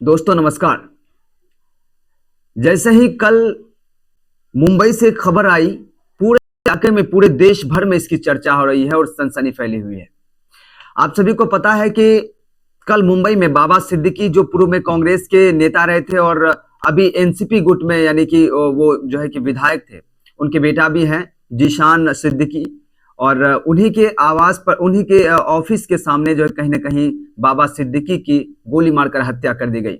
दोस्तों नमस्कार। जैसे ही कल मुंबई से खबर आई, पूरे इलाके में, पूरे देश भर में इसकी चर्चा हो रही है और सनसनी फैली हुई है। आप सभी को पता है कि कल मुंबई में बाबा सिद्दीकी, जो पूर्व में कांग्रेस के नेता रहे थे और अभी एनसीपी गुट में यानी कि वो जो है कि विधायक थे, उनके बेटा भी हैं जीशान सिद्दीकी, और उन्हीं के आवास पर, उन्हीं के ऑफिस के सामने जो है कहीं ना कहीं बाबा सिद्दीकी की गोली मारकर हत्या कर दी गई।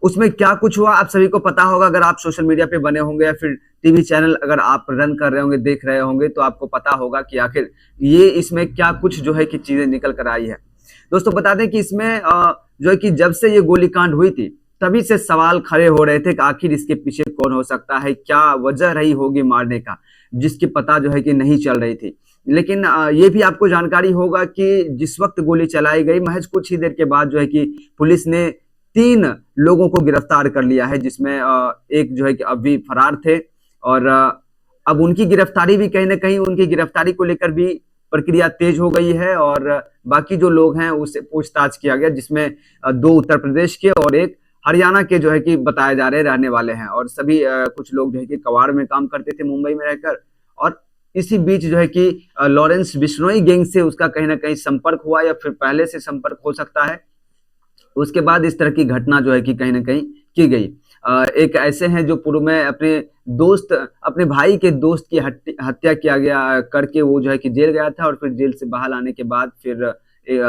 उसमें क्या कुछ हुआ आप सभी को पता होगा। अगर आप सोशल मीडिया पे बने होंगे या फिर टीवी चैनल अगर आप रन कर रहे होंगे, देख रहे होंगे, तो आपको पता होगा कि आखिर ये इसमें क्या कुछ जो है कि चीजें निकल कर आई है। दोस्तों बता दें कि इसमें जो है कि जब से ये गोलीकांड हुई थी, तभी से सवाल खड़े हो रहे थे कि आखिर इसके पीछे कौन हो सकता है, क्या वजह रही होगी मारने का, जिसकी पता जो है कि नहीं चल रही थी। लेकिन ये भी आपको जानकारी होगा कि जिस वक्त गोली चलाई गई, महज कुछ ही देर के बाद जो है कि पुलिस ने 3 लोगों को गिरफ्तार कर लिया है, जिसमें एक जो है कि अभी फरार थे, और अब उनकी गिरफ्तारी भी कहीं ना कहीं, उनकी गिरफ्तारी को लेकर भी प्रक्रिया तेज हो गई है, और बाकी जो लोग हैं उससे पूछताछ किया गया, जिसमें 2 उत्तर प्रदेश के और 1 हरियाणा के जो है कि बताए जा रहे रहने वाले हैं, और सभी कुछ लोग जो है कि कबाड़ में काम करते थे मुंबई में रहकर। और इसी बीच जो है कि लॉरेंस बिश्नोई गैंग से उसका कहीं ना कहीं संपर्क हुआ, या फिर पहले से संपर्क हो सकता है। उसके बाद इस तरह की घटना जो है कि कहीं ना कहीं की गई। एक ऐसे हैं जो पूर्व में अपने दोस्त, अपने भाई के दोस्त की हत्या किया गया करके वो जो है कि जेल गया था, और फिर जेल से बाहर आने के बाद फिर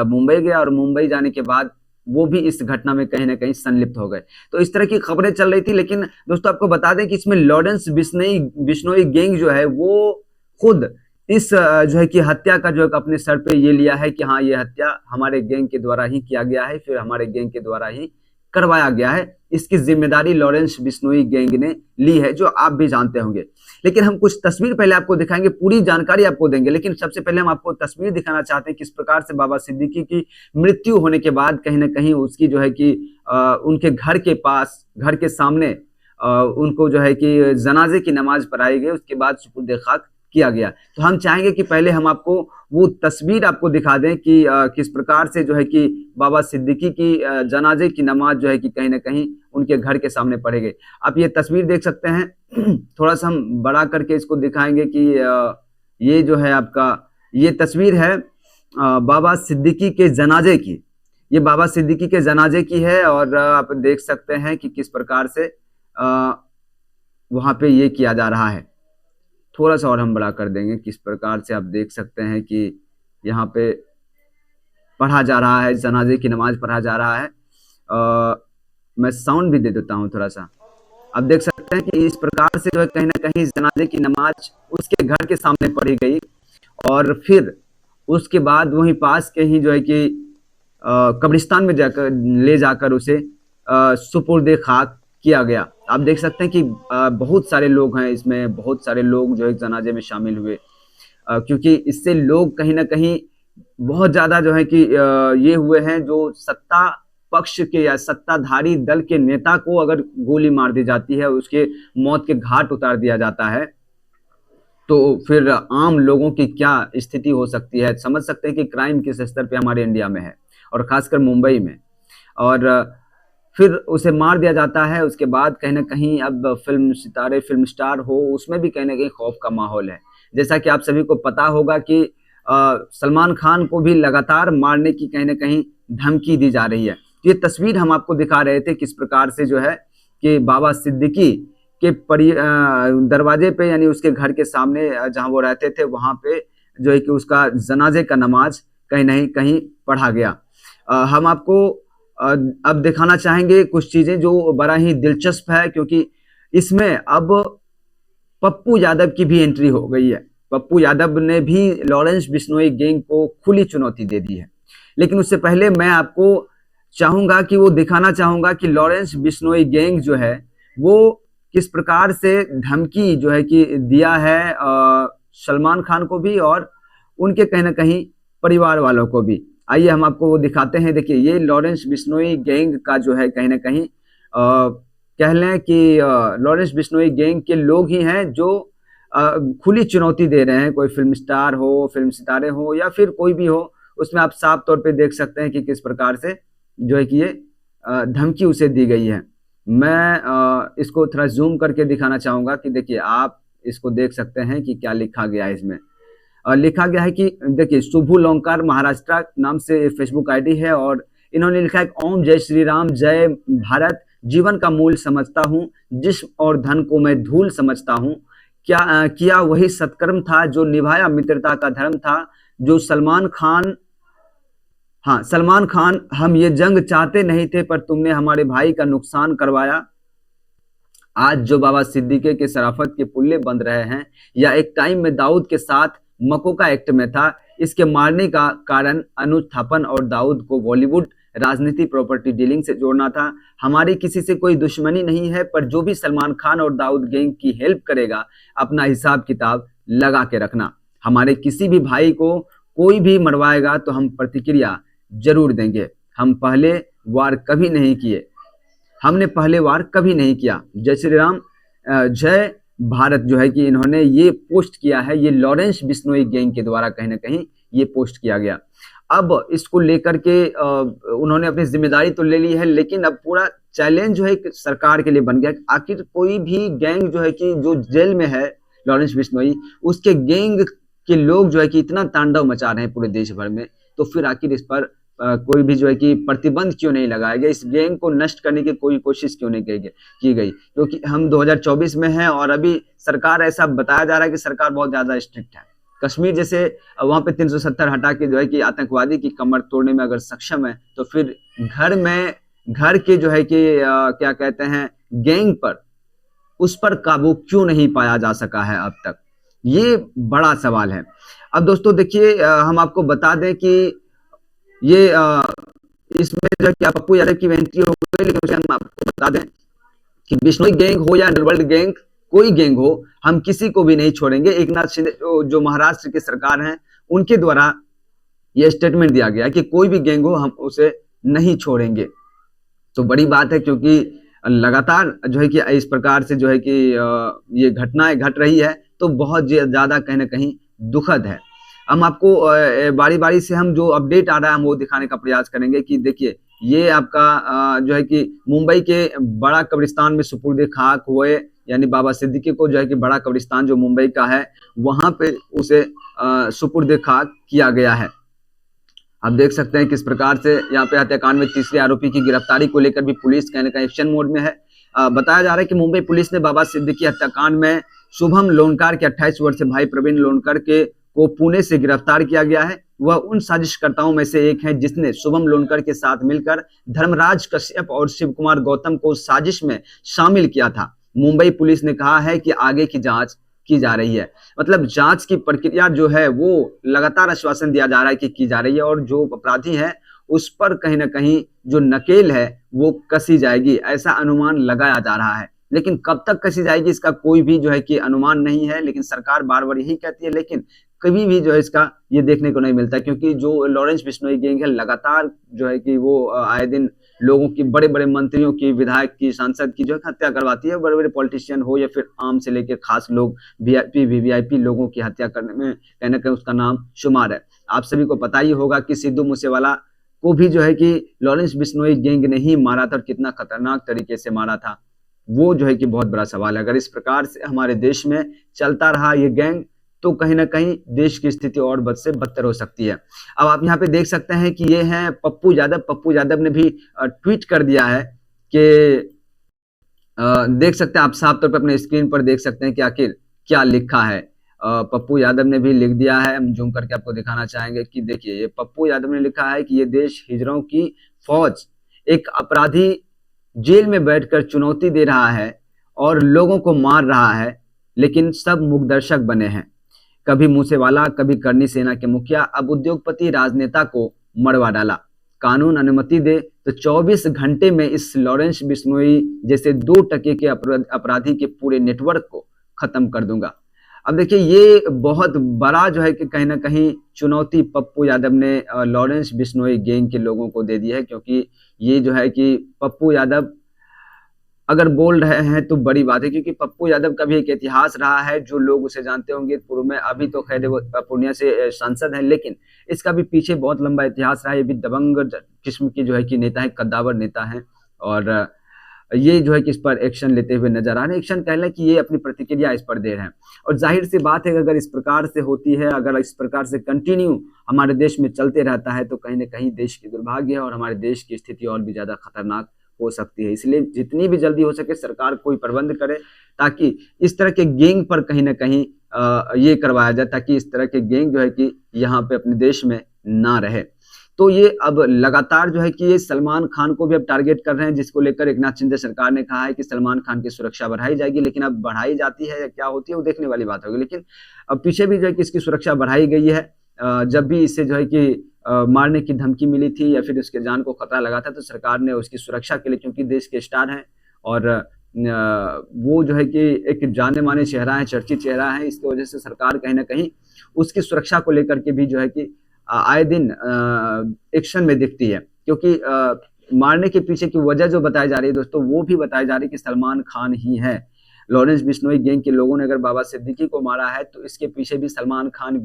मुंबई गया, और मुंबई जाने के बाद वो भी इस घटना में कहीं ना कहीं संलिप्त हो गए। तो इस तरह की खबरें चल रही थी। लेकिन दोस्तों आपको बता दें कि इसमें लॉरेंस बिश्नोई गैंग जो है वो खुद इस जो है कि हत्या का जो है अपने सर पे ये लिया है कि हाँ, ये हत्या हमारे गैंग के द्वारा ही किया गया है, फिर हमारे गैंग के द्वारा ही करवाया गया है। इसकी जिम्मेदारी लॉरेंस बिश्नोई गैंग ने ली है, जो आप भी जानते होंगे। लेकिन हम कुछ तस्वीर पहले आपको दिखाएंगे, पूरी जानकारी आपको देंगे। लेकिन सबसे पहले हम आपको तस्वीर दिखाना चाहते हैं किस प्रकार से बाबा सिद्दीकी की मृत्यु होने के बाद कहीं ना कहीं उसकी जो है कि उनके घर के पास, घर के सामने उनको जो है कि जनाजे की नमाज पढ़ाई गई, उसके बाद सुपुर्द खाक किया गया। तो हम चाहेंगे कि पहले हम आपको वो तस्वीर आपको दिखा दें कि किस प्रकार से जो है कि बाबा सिद्दीकी की जनाजे की नमाज जो है कि कहीं ना कहीं उनके घर के सामने पढ़ी गई। आप ये तस्वीर देख सकते हैं। थोड़ा सा हम बड़ा करके इसको दिखाएंगे कि ये जो है आपका, ये तस्वीर है बाबा सिद्दीकी के जनाजे की। ये बाबा सिद्दीकी के जनाजे की है, और आप देख सकते हैं कि किस प्रकार से वहां पे ये किया जा रहा है। थोड़ा सा और हम बड़ा कर देंगे, किस प्रकार से आप देख सकते हैं कि यहाँ पे पढ़ा जा रहा है, जनाजे की नमाज पढ़ा जा रहा है। मैं साउंड भी दे देता हूँ थोड़ा सा। आप देख सकते हैं कि इस प्रकार से जो है कहीं ना कहीं जनाजे की नमाज उसके घर के सामने पढ़ी गई, और फिर उसके बाद वहीं पास के ही जो है कि कब्रिस्तान में जाकर, ले जाकर उसे सुपुर्द खाक किया गया। आप देख सकते हैं कि बहुत सारे लोग हैं इसमें, बहुत सारे लोग जो है जनाजे में शामिल हुए, क्योंकि इससे लोग कहीं ना कहीं बहुत ज्यादा जो है कि ये हुए हैं, जो सत्ता पक्ष के या सत्ताधारी दल के नेता को अगर गोली मार दी जाती है, उसके मौत के घाट उतार दिया जाता है, तो फिर आम लोगों की क्या स्थिति हो सकती है। समझ सकते हैं कि क्राइम किस स्तर पे हमारे इंडिया में है, और खासकर मुंबई में। और फिर उसे मार दिया जाता है। उसके बाद कहीं ना कहीं अब फिल्म सितारे, फिल्म स्टार हो, उसमें भी कहीं ना कहीं खौफ का माहौल है। जैसा कि आप सभी को पता होगा कि सलमान खान को भी लगातार मारने की कहीं ना कहीं धमकी दी जा रही है। ये तस्वीर हम आपको दिखा रहे थे किस प्रकार से जो है कि बाबा सिद्दीकी के दरवाजे पे, यानी उसके घर के सामने जहां वो रहते थे, वहां पे जो है कि उसका जनाजे का नमाज कहीं नहीं कहीं पढ़ा गया। हम आपको अब दिखाना चाहेंगे कुछ चीजें जो बड़ा ही दिलचस्प है, क्योंकि इसमें अब पप्पू यादव की भी एंट्री हो गई है। पप्पू यादव ने भी लॉरेंस बिश्नोई गैंग को खुली चुनौती दे दी है। लेकिन उससे पहले मैं आपको चाहूंगा कि वो दिखाना चाहूंगा कि लॉरेंस बिश्नोई गैंग जो है वो किस प्रकार से धमकी जो है कि दिया है सलमान खान को भी, और उनके कहीं ना कहीं परिवार वालों को भी। आइए हम आपको वो दिखाते हैं। देखिए, ये लॉरेंस बिश्नोई गैंग का जो है कहीं ना कहीं कह लें कि लॉरेंस बिश्नोई गैंग के लोग ही हैं जो खुली चुनौती दे रहे हैं। कोई फिल्म स्टार हो, फिल्म सितारे हो, या फिर कोई भी हो, उसमें आप साफ तौर पे देख सकते हैं कि किस प्रकार से जो है कि ये धमकी उसे दी गई है। मैं इसको थोड़ा जूम करके दिखाना चाहूंगा कि देखिए, आप इसको देख सकते हैं कि क्या लिखा गया है इसमें। लिखा गया है कि देखिए, शुभू लोंकार महाराष्ट्र नाम से फेसबुक आईडी है और इन्होंने लिखा है, ओम जय श्री राम, जय भारत, जीवन का मूल समझता हूँ, जिस्म और धन को मैं धूल समझता हूँ। किया वही सत्कर्म था जो निभाया मित्रता का धर्म था। जो सलमान खान, हाँ सलमान खान, हम ये जंग चाहते नहीं थे पर तुमने हमारे भाई का नुकसान करवाया। आज जो बाबा सिद्दीकी के शराफत के पुल्ले बंध रहे हैं, या एक टाइम में दाऊद के साथ मकोका एक्ट में था। इसके मारने का कारण अनुज थापन और दाऊद को बॉलीवुड राजनीति प्रॉपर्टी डीलिंग से जोड़ना था। हमारी किसी से कोई दुश्मनी नहीं है, पर जो भी सलमान खान और दाऊद गैंग की हेल्प करेगा, अपना हिसाब किताब लगा के रखना। हमारे किसी भी भाई को कोई भी मरवाएगा तो हम प्रतिक्रिया जरूर देंगे। हम पहले वार कभी नहीं किए, हमने पहले वार कभी नहीं किया। जय श्री राम, जय भारत जो है कि इन्होंने ये पोस्ट किया है, ये लॉरेंस बिश्नोई गैंग के द्वारा कहीं ना कहीं ये पोस्ट किया गया। अब इसको लेकर के उन्होंने अपनी जिम्मेदारी तो ले ली है, लेकिन अब पूरा चैलेंज जो है सरकार के लिए बन गया। आखिर कोई भी गैंग जो है कि जो जेल में है लॉरेंस बिश्नोई, उसके गैंग के लोग जो है कि इतना तांडव मचा रहे हैं पूरे देश भर में, तो फिर आखिर इस पर कोई भी जो है कि प्रतिबंध क्यों नहीं लगाया गया? इस गैंग को नष्ट करने की कोई कोशिश क्यों नहीं की गई? क्योंकि हम 2024 में हैं और अभी सरकार, ऐसा बताया जा रहा है कि सरकार बहुत ज्यादा स्ट्रिक्ट है। कश्मीर जैसे वहां पे 370 हटा के जो है कि आतंकवादी की कमर तोड़ने में अगर सक्षम है, तो फिर घर के जो है कि क्या कहते हैं गैंग पर, उस पर काबू क्यों नहीं पाया जा सका है अब तक? ये बड़ा सवाल है। अब दोस्तों देखिए, हम आपको बता दें कि ये इसमें जो है पप्पू यादव की एंट्री हो गई, लेकिन उसे हम आपको बता दें कि बिश्नोई गैंग हो या अंडरवर्ल्ड गैंग, कोई गैंग हो, हम किसी को भी नहीं छोड़ेंगे। एक नाथ शिंदे जो महाराष्ट्र की सरकार है, उनके द्वारा यह स्टेटमेंट दिया गया कि कोई भी गैंग हो, हम उसे नहीं छोड़ेंगे। तो बड़ी बात है, क्योंकि लगातार जो है कि इस प्रकार से जो है कि ये घटनाएं घट रही है, तो बहुत ज्यादा कहीं ना कहीं दुखद है। हम आपको बारी बारी से हम जो अपडेट आ रहा है हम वो दिखाने का प्रयास करेंगे कि देखिए, ये आपका जो है कि मुंबई के बड़ा कब्रिस्तान में सुपुर्द खाक हुए, यानी बाबा सिद्दीकी को जो है कि बड़ा कब्रिस्तान जो मुंबई का है, वहां पे उसे सुपुर्द खाक किया गया है। आप देख सकते हैं किस प्रकार से यहाँ पे हत्याकांड में तीसरे आरोपी की गिरफ्तारी को लेकर भी पुलिस कहने का एक्शन मोड में है। बताया जा रहा है कि मुंबई पुलिस ने बाबा सिद्दीकी हत्याकांड में शुभम लोनकार के 28 वर्षीय भाई प्रवीण लोनकर को पुणे से गिरफ्तार किया गया है। वह उन साजिशकर्ताओं में से एक है जिसने शुभम लोनकर के साथ मिलकर धर्मराज कश्यप और शिव कुमार गौतम को साजिश में शामिल किया था। मुंबई पुलिस ने कहा है कि आगे की जांच की जा रही है। मतलब जांच की प्रक्रिया जो है वो लगातार आश्वासन दिया जा रहा है कि की जा रही है, और जो अपराधी है उस पर कहीं ना कहीं जो नकेल है वो कसी जाएगी, ऐसा अनुमान लगाया जा रहा है। लेकिन कब तक कसी जाएगी इसका कोई भी जो है कि अनुमान नहीं है, लेकिन सरकार बार बार यही कहती है, लेकिन कभी भी जो है इसका ये देखने को नहीं मिलता। क्योंकि जो लॉरेंस बिश्नोई गैंग है, लगातार जो है कि वो आए दिन लोगों की, बड़े बड़े मंत्रियों की, विधायक की, सांसद की जो है हत्या करवाती है। बड़े बड़े पॉलिटिशियन हो या फिर आम से लेकर खास लोग, वीवीआईपी लोगों की हत्या करने में कहीं ना कहीं उसका नाम शुमार है। आप सभी को पता ही होगा कि सिद्धू मूसेवाला को भी जो है कि लॉरेंस बिश्नोई गैंग ने ही मारा था, और कितना खतरनाक तरीके से मारा था, वो जो है कि बहुत बड़ा सवाल है। अगर इस प्रकार से हमारे देश में चलता रहा ये गैंग, तो कहीं ना कहीं देश की स्थिति और बद से बदतर हो सकती है। अब आप यहाँ पे देख सकते हैं कि ये हैं पप्पू यादव। पप्पू यादव ने भी ट्वीट कर दिया है कि देख सकते हैं आप, साफ तौर पर अपने स्क्रीन पर देख सकते हैं कि आखिर क्या लिखा है। पप्पू यादव ने भी लिख दिया है, हम जूम करके आपको दिखाना चाहेंगे कि देखिए, ये पप्पू यादव ने लिखा है कि ये देश हिजड़ों की फौज, एक अपराधी जेल में बैठकर चुनौती दे रहा है और लोगों को मार रहा है, लेकिन सब मूकदर्शक बने हैं। कभी मूसेवाला, कभी करनी सेना के मुखिया, अब उद्योगपति राजनेता को मरवा डाला। कानून अनुमति दे तो 24 घंटे में इस लॉरेंस बिश्नोई जैसे 2 टके के अपराधी के पूरे नेटवर्क को खत्म कर दूंगा। अब देखिए, ये बहुत बड़ा जो है कि कहीं ना कहीं चुनौती पप्पू यादव ने लॉरेंस बिश्नोई गैंग के लोगों को दे दी है। क्योंकि ये जो है कि पप्पू यादव अगर बोल रहे हैं तो बड़ी बात है, क्योंकि पप्पू यादव का भी एक इतिहास रहा है, जो लोग उसे जानते होंगे पूर्व में। अभी तो खैर वो पूर्णिया से सांसद है, लेकिन इसका भी पीछे बहुत लंबा इतिहास रहा है। ये भी दबंग किस्म की जो है कि नेता है, कद्दावर नेता है। और ये जो है कि इस पर एक्शन लेते हुए नजर आ रहे हैं। एक्शन कह लें कि ये अपनी प्रतिक्रिया इस पर दे रहे हैं और जाहिर सी बात है कि अगर इस प्रकार से होती है, अगर इस प्रकार से कंटिन्यू हमारे देश में चलते रहता है तो कहीं ना कहीं देश की दुर्भाग्य है और हमारे देश की स्थिति और भी ज्यादा खतरनाक हो सकती है। इसलिए जितनी भी जल्दी हो सके सरकार कोई प्रबंध करे ताकि इस तरह के गैंग पर कहीं ना कहीं ये करवाया जाए, ताकि इस तरह के गैंग जो है कि यहाँ पे अपने देश में ना रहे। तो ये अब लगातार जो है कि ये सलमान खान को भी अब टारगेट कर रहे हैं, जिसको लेकर एकनाथ शिंदे सरकार ने कहा है कि सलमान खान की सुरक्षा बढ़ाई जाएगी। लेकिन अब बढ़ाई जाती है या क्या होती है वो देखने वाली बात होगी। लेकिन अब पीछे भी जो है कि इसकी सुरक्षा बढ़ाई गई है। जब भी इसे जो है कि मारने की धमकी मिली थी या फिर उसके जान को खतरा लगा था तो सरकार ने उसकी सुरक्षा के लिए, क्योंकि देश के स्टार हैं और वो जो है कि एक जाने माने चेहरा है, चर्चित चेहरा है, इसकी वजह से सरकार कहीं ना कहीं उसकी सुरक्षा को लेकर के भी जो है कि आए दिन एक्शन में दिखती है। क्योंकि मारने के पीछे की वजह जो बताई जा रही है दोस्तों, वो भी बताई जा रही है कि सलमान खान ही है। लॉरेंस बिश्नोई गैंग के लोगों ने अगर बाबा सिद्दीकी को मारा है तो इसके पीछे भी सलमान खान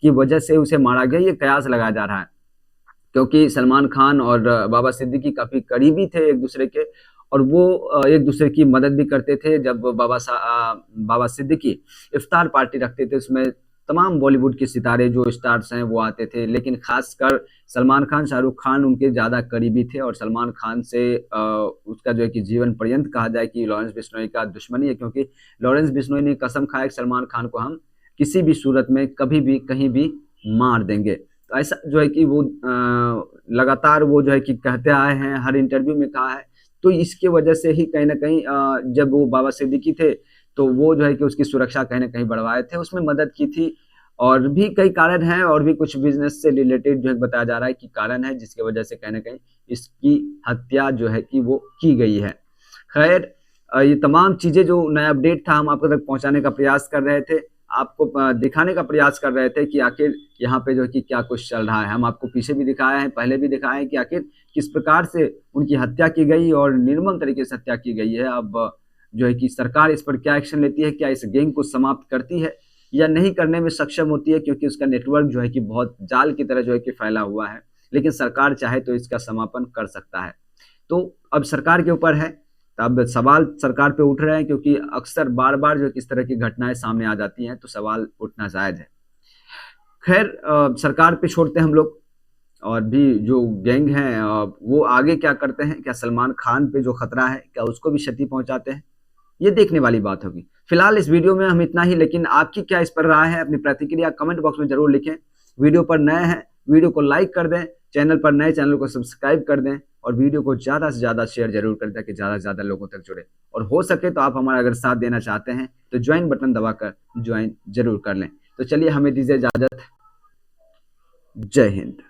की वजह से उसे मारा गया, ये कयास लगाया जा रहा है। क्योंकि सलमान खान और बाबा सिद्दीकी काफी करीबी थे एक दूसरे के और वो एक दूसरे की मदद भी करते थे। जब बाबा सिद्दीकी इफ्तार पार्टी रखते थे उसमें तमाम बॉलीवुड के सितारे जो स्टार्स हैं वो आते थे, लेकिन खासकर सलमान खान, शाहरुख खान उनके ज़्यादा करीबी थे और सलमान खान से उसका जो है कि जीवन पर्यंत कहा जाए कि लॉरेंस बिश्नोई का दुश्मनी है। क्योंकि लॉरेंस बिश्नोई ने कसम खाया कि सलमान खान को हम किसी भी सूरत में कभी भी कहीं भी मार देंगे। तो ऐसा जो है कि वो लगातार वो जो है कि कहते आए हैं, हर इंटरव्यू में कहा है। तो इसके वजह से ही कहीं ना कहीं जब वो बाबा सिद्दीकी थे तो वो जो है कि उसकी सुरक्षा कहीं ना कहीं बढ़वाए थे, उसमें मदद की थी। और भी कई कारण हैं और भी कुछ बिजनेस से रिलेटेड जो है बताया जा रहा है कि कारण है जिसकी वजह से कहीं ना कहीं इसकी हत्या जो है कि वो की गई है। खैर ये तमाम चीजें जो नया अपडेट था हम आपको तक पहुंचाने का प्रयास कर रहे थे, आपको दिखाने का प्रयास कर रहे थे कि आखिर यहाँ पे जो है कि क्या कुछ चल रहा है। हम आपको पीछे भी दिखाए हैं, पहले भी दिखाए हैं कि आखिर किस प्रकार से उनकी हत्या की गई और निर्मम तरीके से हत्या की गई है। अब जो है कि सरकार इस पर क्या एक्शन लेती है, क्या इस गैंग को समाप्त करती है या नहीं करने में सक्षम होती है, क्योंकि उसका नेटवर्क जो है कि बहुत जाल की तरह जो है कि फैला हुआ है। लेकिन सरकार चाहे तो इसका समापन कर सकता है। तो अब सरकार के ऊपर है। अब सवाल सरकार पे उठ रहे हैं क्योंकि अक्सर बार बार जो इस तरह की घटनाएं सामने आ जाती हैं तो सवाल उठना जायज है। खैर सरकार पे छोड़ते हैं हम लोग, और भी जो गैंग हैं वो आगे क्या करते हैं, क्या सलमान खान पे जो खतरा है क्या उसको भी क्षति पहुंचाते हैं, ये देखने वाली बात होगी। फिलहाल इस वीडियो में हम इतना ही, लेकिन आपकी क्या इस पर राय है, अपनी प्रतिक्रिया कमेंट बॉक्स में जरूर लिखें। वीडियो पर नए हैं वीडियो को लाइक कर दें, चैनल पर नए चैनल को सब्सक्राइब कर दें और वीडियो को ज्यादा से ज्यादा शेयर जरूर कर दें ताकि ज्यादा से ज्यादा लोगों तक जुड़े। और हो सके तो आप हमारा अगर साथ देना चाहते हैं तो ज्वाइन बटन दबाकर ज्वाइन जरूर कर लें। तो चलिए हमें दीजिए इजाजत। जय हिंद।